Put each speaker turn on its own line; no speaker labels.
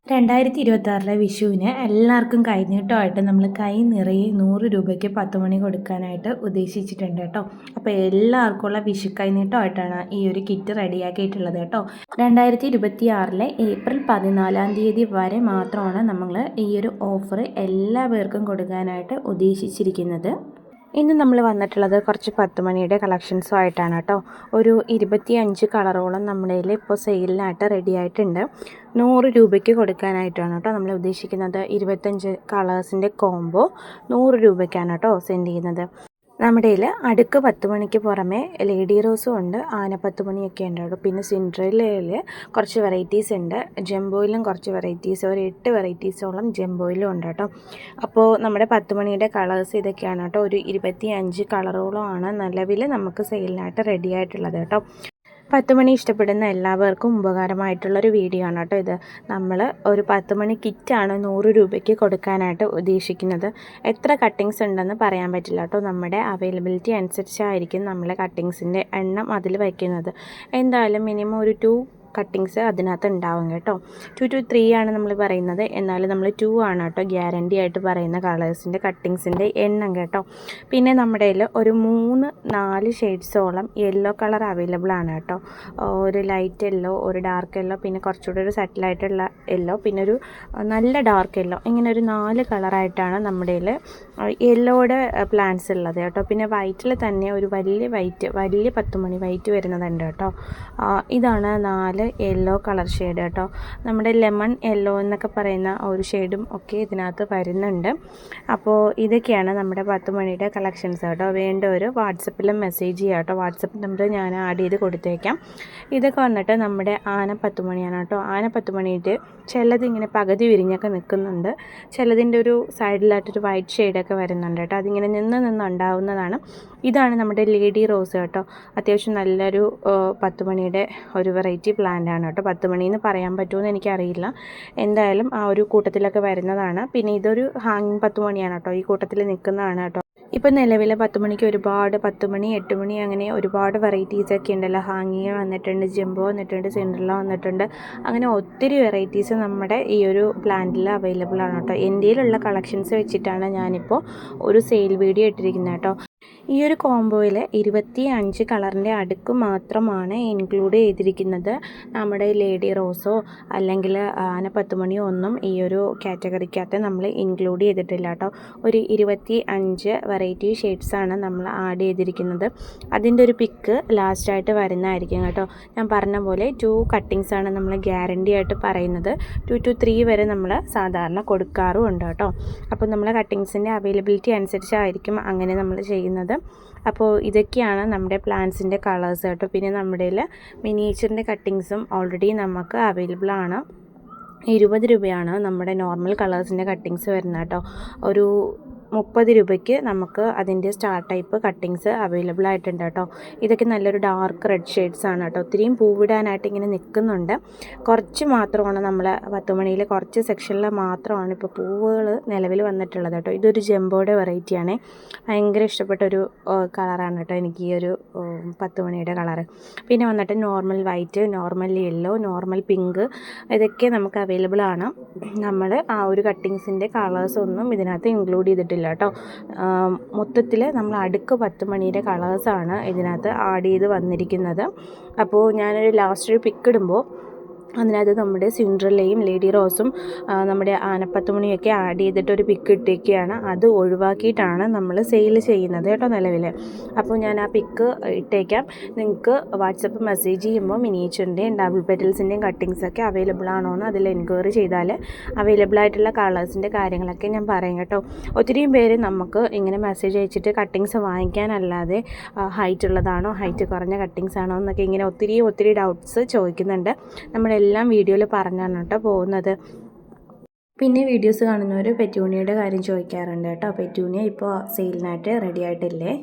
2026 വിഷുവിന് എല്ലാവർക്കും കൈനീട്ടമായിട്ട് നമ്മൾ കൈ നിറയെ 100 രൂപയ്ക്ക് 10 മണി കൊടുക്കാനായിട്ട് ഉദ്ദേശിച്ചിട്ടുണ്ട് കേട്ടോ. അപ്പോൾ എല്ലാവർക്കുമുള്ള വിഷു കൈനീട്ടമായിട്ടാണ് ഈ ഒരു കിറ്റ് റെഡിയാക്കിയിട്ടുള്ളത് കേട്ടോ. 2026 ഏപ്രിൽ 14 വരെ മാത്രമാണ് നമ്മൾ ഈ ഒരു ഓഫർ എല്ലാ പേർക്കും കൊടുക്കാനായിട്ട് ഉദ്ദേശിച്ചിരിക്കുന്നത്. ഇന്ന് നമ്മൾ വന്നിട്ടുള്ളത് കുറച്ച് 10 മണിയുടെ കളക്ഷൻസും ആയിട്ടാണ് കേട്ടോ. ഒരു 25 കളറോളം നമ്മുടെ കയ്യിൽ ഇപ്പോൾ സെയിലിനായിട്ട് റെഡി ആയിട്ടുണ്ട്. 100 രൂപയ്ക്ക് കൊടുക്കാനായിട്ടാണ് കേട്ടോ നമ്മൾ ഉദ്ദേശിക്കുന്നത്. 25 കളേഴ്സിൻ്റെ കോംബോ 100 രൂപയ്ക്കാണ് കേട്ടോ സെൻഡ് ചെയ്യുന്നത്. നമ്മുടെ കയ്യിൽ അടുക്ക് 10 മണിക്ക് പുറമെ ലേഡി റോസും ഉണ്ട്, ആന 10 മണിയൊക്കെ ഉണ്ട് കേട്ടോ. പിന്നെ സിൻഡ്രല്ലയിൽ കുറച്ച് വെറൈറ്റീസ് ഉണ്ട്, ജംബോയിലും കുറച്ച് വെറൈറ്റീസ്, ഒരു 8 വെറൈറ്റീസോളം ജംബോയിലും ഉണ്ട് കേട്ടോ. അപ്പോൾ നമ്മുടെ 10 മണിയുടെ കളേഴ്സ് ഇതൊക്കെയാണ് കേട്ടോ. ഒരു 25 കളറോളം ആണ് നിലവിൽ നമുക്ക് സെയിലിനായിട്ട് റെഡി ആയിട്ടുള്ളത് കേട്ടോ. 10 മണി ഇഷ്ടപ്പെടുന്ന എല്ലാവർക്കും ഉപകാരമായിട്ടുള്ളൊരു വീഡിയോ ആണ് കേട്ടോ ഇത്. നമ്മൾ ഒരു 10 മണി കിറ്റാണ് 100 രൂപയ്ക്ക് കൊടുക്കാനായിട്ട് ഉദ്ദേശിക്കുന്നത്. എത്ര കട്ടിങ്സ് ഉണ്ടെന്ന് പറയാൻ പറ്റില്ല കേട്ടോ. നമ്മുടെ അവൈലബിലിറ്റി അനുസരിച്ചായിരിക്കും നമ്മൾ കട്ടിങ്സിൻ്റെ എണ്ണം അതിൽ വയ്ക്കുന്നത്. എന്തായാലും മിനിമം ഒരു 2 കട്ടിങ്സ് അതിനകത്ത് ഉണ്ടാവും കേട്ടോ. 2 to 3 ആണ് നമ്മൾ പറയുന്നത്, എന്നാലും നമ്മൾ 2 ആണ് കേട്ടോ ഗ്യാരണ്ടി ആയിട്ട് പറയുന്ന കളേഴ്സിൻ്റെ കട്ടിങ്സിൻ്റെ എണ്ണം കേട്ടോ. പിന്നെ നമ്മുടെ കയ്യിൽ ഒരു 3-4 ഷെയ്ഡ്സോളം യെല്ലോ കളർ അവൈലബിൾ ആണ് കേട്ടോ. ഒരു ലൈറ്റ് യെല്ലോ, ഒരു ഡാർക്ക് യെല്ലോ, പിന്നെ കുറച്ചുകൂടി ഒരു സെറ്റിലായിട്ടുള്ള യെല്ലോ, പിന്നെ ഒരു നല്ല ഡാർക്ക് യെല്ലോ, ഇങ്ങനെ ഒരു 4 കളറായിട്ടാണ് നമ്മുടെ കയ്യിൽ യെല്ലോയുടെ പ്ലാന്റ്സ് ഉള്ളത് കേട്ടോ. പിന്നെ വൈറ്റിൽ തന്നെ ഒരു വലിയ 10 മണി വൈറ്റ് വരുന്നതുണ്ട് കേട്ടോ. ഇതാണ് 4 യെല്ലോ കളർ ഷെയ്ഡ് കേട്ടോ. നമ്മുടെ ലെമൺ യെല്ലോ എന്നൊക്കെ പറയുന്ന ഒരു ഷെയ്ഡും ഒക്കെ ഇതിനകത്ത് വരുന്നുണ്ട്. അപ്പോൾ ഇതൊക്കെയാണ് നമ്മുടെ 10 മണിയുടെ കളക്ഷൻസ് കേട്ടോ. വേണ്ടവർ വാട്സപ്പിലും മെസ്സേജ് ചെയ്യുക കേട്ടോ. വാട്സപ്പ് നമ്പർ ഞാൻ ആഡ് ചെയ്ത് കൊടുത്തേക്കാം. ഇതൊക്കെ വന്നിട്ട് നമ്മുടെ ആന 10 മണിയാണ് കേട്ടോ. ആന 10 മണിയിട്ട് ചിലത് ഇങ്ങനെ പകുതി വിരിഞ്ഞൊക്കെ നിൽക്കുന്നുണ്ട്, ചിലതിൻ്റെ ഒരു സൈഡിലായിട്ടൊരു വൈറ്റ് ഷെയ്ഡൊക്കെ വരുന്നുണ്ട് കേട്ടോ. അതിങ്ങനെ നിന്നുണ്ടാവുന്നതാണ്. ഇതാണ് നമ്മുടെ ലേഡി റോസ് കേട്ടോ. അത്യാവശ്യം നല്ലൊരു 10 മണിയുടെ ഒരു വെറൈറ്റി പ്ലാന്റ് ആണ് കേട്ടോ. 10 മണിയെന്ന് പറയാൻ പറ്റുമെന്ന് എനിക്കറിയില്ല, എന്തായാലും ആ ഒരു കൂട്ടത്തിലൊക്കെ വരുന്നതാണ്. പിന്നെ ഇതൊരു ഹാങ്ങിങ് 10 മണിയാണ് കേട്ടോ, ഈ കൂട്ടത്തിൽ നിൽക്കുന്നതാണ് കേട്ടോ. ഇപ്പം നിലവിലെ 10 മണിക്ക് ഒരുപാട് 10 മണി 8 മണി അങ്ങനെ ഒരുപാട് വെറൈറ്റീസൊക്കെ ഉണ്ടല്ലോ. ഹാങ്ങിങ് വന്നിട്ടുണ്ട്, ജംബോ വന്നിട്ടുണ്ട്, സിൻഡ്രല്ല വന്നിട്ടുണ്ട്, അങ്ങനെ ഒത്തിരി വെറൈറ്റീസ് നമ്മുടെ ഈ ഒരു പ്ലാന്റിൽ അവൈലബിൾ ആണ് കേട്ടോ. ഇന്ത്യയിലുള്ള കളക്ഷൻസ് വെച്ചിട്ടാണ് ഞാനിപ്പോൾ ഒരു സെയിൽ വീഡിയോ ഇട്ടിരിക്കുന്നത് കേട്ടോ. ഈ ഒരു കോംബോയിൽ 25 കളറിൻ്റെ അടുക്ക് മാത്രമാണ് ഇൻക്ലൂഡ് ചെയ്തിരിക്കുന്നത്. നമ്മുടെ ലേഡി റോസോ അല്ലെങ്കിൽ ആന 10 മണിയോ ഒന്നും ഈ ഒരു കാറ്റഗറിക്കകത്ത് നമ്മൾ ഇൻക്ലൂഡ് ചെയ്തിട്ടില്ല കേട്ടോ. ഒരു 25 വെറൈറ്റി ഷെയ്ഡ്സാണ് നമ്മൾ ആഡ് ചെയ്തിരിക്കുന്നത്. അതിൻ്റെ ഒരു പിക്ക് ലാസ്റ്റായിട്ട് വരുന്നതായിരിക്കും കേട്ടോ. ഞാൻ പറഞ്ഞ പോലെ 2 കട്ടിങ്സാണ് നമ്മൾ ഗ്യാരണ്ടി ആയിട്ട് പറയുന്നത്. 2 to 3 വരെ നമ്മൾ സാധാരണ കൊടുക്കാറുമുണ്ട് കേട്ടോ. അപ്പോൾ നമ്മളെ കട്ടിങ്സിൻ്റെ അവൈലബിലിറ്റി അനുസരിച്ചായിരിക്കും അങ്ങനെ നമ്മൾ ചെയ്യുന്നത്. അപ്പോൾ ഇതൊക്കെയാണ് നമ്മുടെ പ്ലാന്റ്സിൻ്റെ കളേഴ്സ് കേട്ടോ. പിന്നെ നമ്മുടെ മിനിയേച്ചറിൻ്റെ കട്ടിങ്സും ഓൾറെഡി നമുക്ക് അവൈലബിൾ ആണ്. 20 രൂപയാണ് നമ്മുടെ നോർമൽ കളേഴ്സിൻ്റെ കട്ടിങ്സ് വരുന്നത് കേട്ടോ. ഒരു 30 രൂപയ്ക്ക് നമുക്ക് അതിൻ്റെ സ്റ്റാർ ടൈപ്പ് കട്ടിങ്സ് അവൈലബിൾ ആയിട്ടുണ്ട് കേട്ടോ. ഇതൊക്കെ നല്ലൊരു ഡാർക്ക് റെഡ് ഷെയ്ഡ്സ് ആണ് കേട്ടോ. ഒത്തിരിയും പൂവിടാനായിട്ട് ഇങ്ങനെ നിൽക്കുന്നുണ്ട്. കുറച്ച് മാത്രമാണ് നമ്മൾ 10 മണിയിൽ കുറച്ച് സെക്ഷനിൽ മാത്രമാണ് ഇപ്പോൾ പൂവുകൾ നിലവിൽ വന്നിട്ടുള്ളത് കേട്ടോ. ഇതൊരു ജംബോയുടെ വെറൈറ്റിയാണ്. ഭയങ്കര ഇഷ്ടപ്പെട്ടൊരു കളറാണ് കേട്ടോ എനിക്ക് ഈ ഒരു 10 മണിയുടെ കളറ്. പിന്നെ വന്നിട്ട് normal white, normal yellow, normal pink, ഇതൊക്കെ നമുക്ക് അവൈലബിൾ ആണ്. നമ്മൾ ആ ഒരു കട്ടിങ്സിൻ്റെ കളേഴ്സൊന്നും ഇതിനകത്ത് ഇൻക്ലൂഡ് ചെയ്തിട്ടില്ല കേട്ടോ. മൊത്തത്തിൽ നമ്മൾ അടുക്ക് 10 മണിയുടെ കളേഴ്സാണ് ഇതിനകത്ത് ആഡ് ചെയ്ത് വന്നിരിക്കുന്നത്. അപ്പോൾ ഞാനൊരു ലാസ്റ്റ് ഒരു പിക്ക് ഇടുമ്പോൾ അതിനകത്ത് നമ്മുടെ സിൻഡ്രല്ലയും ലേഡി റോസും നമ്മുടെ ആന 10 മണിയൊക്കെ ആഡ് ചെയ്തിട്ടൊരു പിക്ക് ഇട്ടേക്കുകയാണ്. അത് ഒഴിവാക്കിയിട്ടാണ് നമ്മൾ സെയിൽ ചെയ്യുന്നത് കേട്ടോ നിലവിൽ. അപ്പോൾ ഞാൻ ആ പിക്ക് ഇട്ടേക്കാം. നിങ്ങൾക്ക് വാട്സപ്പ് മെസ്സേജ് ചെയ്യുമ്പോൾ മിനിയേച്ചറിൻ്റെയും ഡബിൾ പെറ്റൽസിൻ്റെയും കട്ടിങ്സൊക്കെ അവൈലബിൾ ആണോ എന്ന് അതിൽ എൻക്വയറി ചെയ്താൽ അവൈലബിൾ ആയിട്ടുള്ള കളേഴ്സിൻ്റെ കാര്യങ്ങളൊക്കെ ഞാൻ പറയും കേട്ടോ. ഒത്തിരിയും പേര് നമുക്ക് ഇങ്ങനെ മെസ്സേജ് അയച്ചിട്ട് കട്ടിങ്സ് വാങ്ങിക്കാനല്ലാതെ ഹൈറ്റ് ഉള്ളതാണോ, ഹൈറ്റ് കുറഞ്ഞ കട്ടിങ്സ് ആണോ എന്നൊക്കെ ഇങ്ങനെ ഒത്തിരി ഡൗട്ട്സ് ചോദിക്കുന്നുണ്ട്. നമ്മളെല്ലാം വീഡിയോയിൽ പറഞ്ഞാണ് കേട്ടോ പോകുന്നത്. പിന്നെ വീഡിയോസ് കാണുന്നവർ പെറ്റൂണിയയുടെ കാര്യം ചോദിക്കാറുണ്ട് കേട്ടോ. പെറ്റൂണിയ ഇപ്പോൾ സെയിലിനായിട്ട് റെഡി ആയിട്ടില്ലേ.